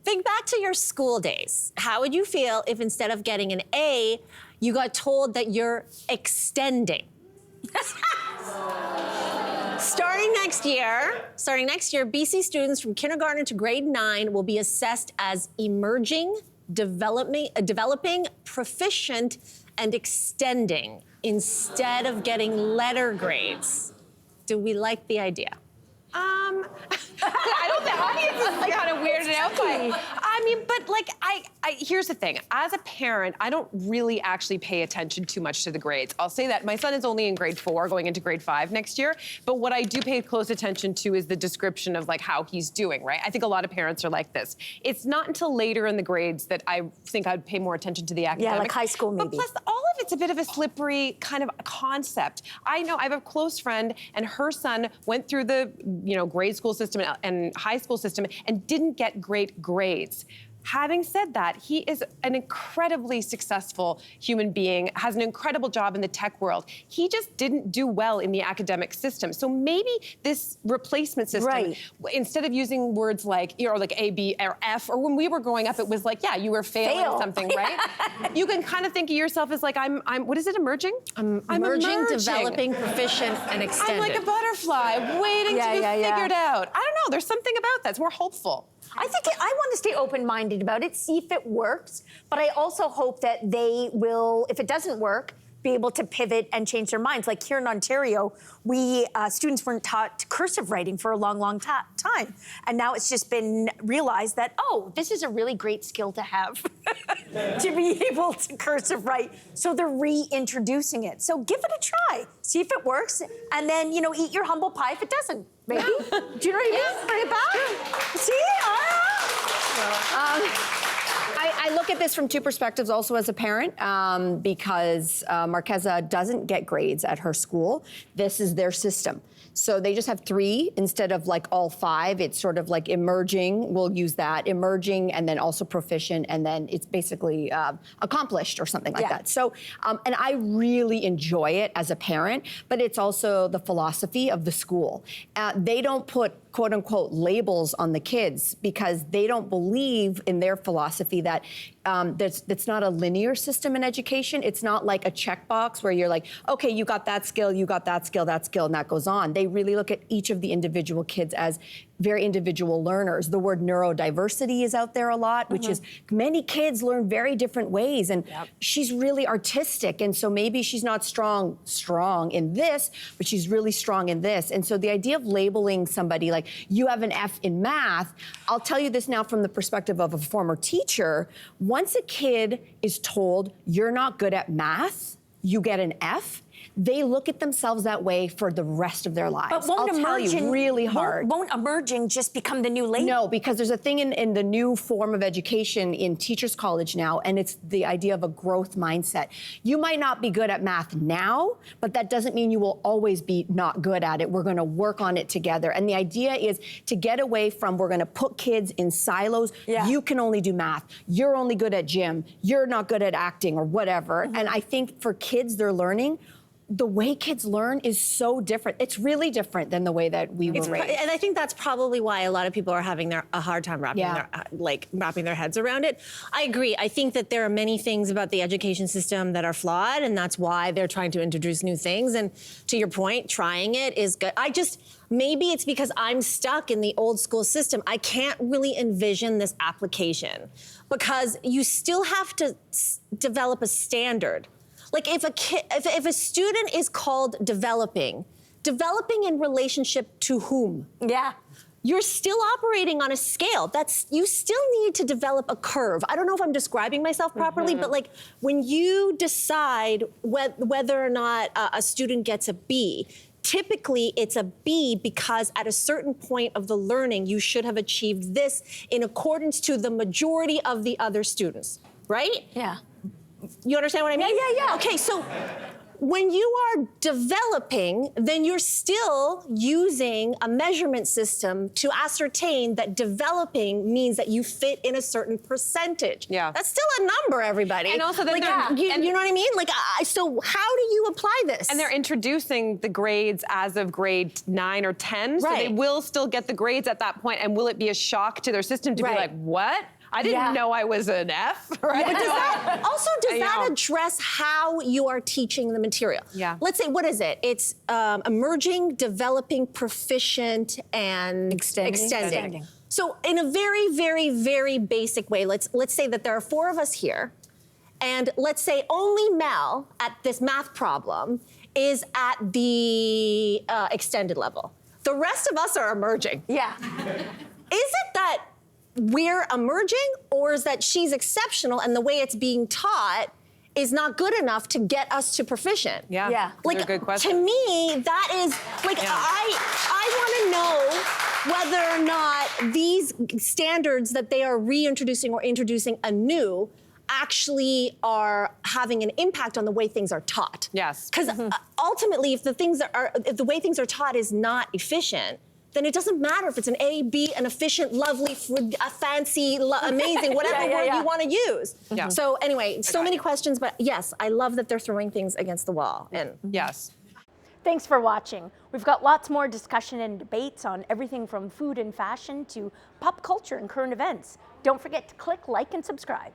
Think back to your school days. How would you feel if instead of getting an A, you got told that you're extending? Starting next year, BC students from kindergarten to grade 9 will be assessed as emerging, developing, proficient, and extending instead of getting letter grades. Do we like the idea? I don't think, the audience is kind of weirded out by. I mean, but like, here's the thing. As a parent, I don't really actually pay attention too much to the grades. I'll say that my son is only in grade 4, going into grade 5 next year. But what I do pay close attention to is the description of like how he's doing, right? I think a lot of parents are like this. It's not until later in the grades that I think I'd pay more attention to the academics. Yeah, like high school maybe. But plus, all of it's a bit of a slippery kind of concept. I know I have a close friend, and her son went through the grade school system and high school system and didn't get great grades. Having said that, he is an incredibly successful human being, has an incredible job in the tech world. He just didn't do well in the academic system. So maybe this replacement system, instead of using words like, like A, B, or F, or when we were growing up, it was like, yeah, you were failing something, right? You can kind of think of yourself as like, I'm what is it, emerging? I'm emerging, developing, proficient, and extended. I'm like a butterfly waiting to be figured out. I don't know, there's something about that. It's more hopeful. I think I want to stay open-minded about it, see if it works, but I also hope that they will, if it doesn't work, be able to pivot and change their minds. Like here in Ontario, we students weren't taught cursive writing for a long, long time. And now it's just been realized that, oh, this is a really great skill to have, to be able to cursive write. So they're reintroducing it. So give it a try, see if it works, and then, eat your humble pie if it doesn't, maybe. Do you know what I mean? Bring it back. See? I look at this from two perspectives also as a parent, because Marquesa doesn't get grades at her school. This is their system. So they just have 3 instead of like all 5. It's sort of like emerging, we'll use that, emerging, and then also proficient, and then it's basically accomplished or something like that. So, and I really enjoy it as a parent, but it's also the philosophy of the school. They don't put quote unquote labels on the kids because they don't believe in their philosophy that it's not a linear system in education. It's not like a checkbox where you're like, okay, you got that skill, and that goes on. They really look at each of the individual kids as very individual learners. The word neurodiversity is out there a lot, which is many kids learn very different ways, and she's really artistic, and so maybe she's not strong in this, but she's really strong in this. And so the idea of labeling somebody like, you have an F in math, I'll tell you this now from the perspective of a former teacher, once a kid is told, you're not good at math, you get an F, they look at themselves that way for the rest of their lives. But won't emerging, really hard. Won't emerging just become the new label? No, because there's a thing in the new form of education in Teachers College now, and it's the idea of a growth mindset. You might not be good at math now, but that doesn't mean you will always be not good at it. We're going to work on it together. And the idea is to get away from, we're going to put kids in silos. You can only do math. You're only good at gym. You're not good at acting or whatever. And I think for kids, they're learning, the way kids learn is so different. It's really different than the way that we were raised. And I think that's probably why a lot of people are having a hard time wrapping their heads around it. I agree. I think that there are many things about the education system that are flawed, and that's why they're trying to introduce new things. And to your point, trying it is good. Maybe it's because I'm stuck in the old school system. I can't really envision this application because you still have to develop a standard. Like if a student is called developing in relationship to whom? Yeah. You're still operating on a scale. You still need to develop a curve. I don't know if I'm describing myself properly, but like when you decide whether or not a student gets a B, typically it's a B because at a certain point of the learning, you should have achieved this in accordance to the majority of the other students, right? Yeah. You understand what I mean? Yeah. Okay, so when you are developing, then you're still using a measurement system to ascertain that developing means that you fit in a certain percentage. Yeah. That's still a number, everybody. And also then you know what I mean? Like, so how do you apply this? And they're introducing the grades as of grade 9 or 10, so they Right. will still get the grades at that point, and will it be a shock to their system to be Right. like, what? I didn't know I was an F. Right? But does I that know. address how you are teaching the material? Yeah. Let's say, what is it? It's emerging, developing, proficient, and Extending. So in a very, very, very basic way, let's say that there are 4 of us here, and let's say only Mel at this math problem is at the extended level. The rest of us are emerging. Yeah. Is it that we're emerging, or is that she's exceptional and the way it's being taught is not good enough to get us to proficient? Yeah. Yeah. Those are good questions. To me, that is like I want to know whether or not these standards that they are reintroducing or introducing anew actually are having an impact on the way things are taught. Yes. Because ultimately, if if the way things are taught is not efficient, then it doesn't matter if it's an A, B, an efficient, lovely, fancy, amazing, whatever word you want to use. Yeah. So anyway, so many questions, but yes, I love that they're throwing things against the wall. And Yes. Thanks for watching. We've got lots more discussion and debates on everything from food and fashion to pop culture and current events. Don't forget to click like and subscribe.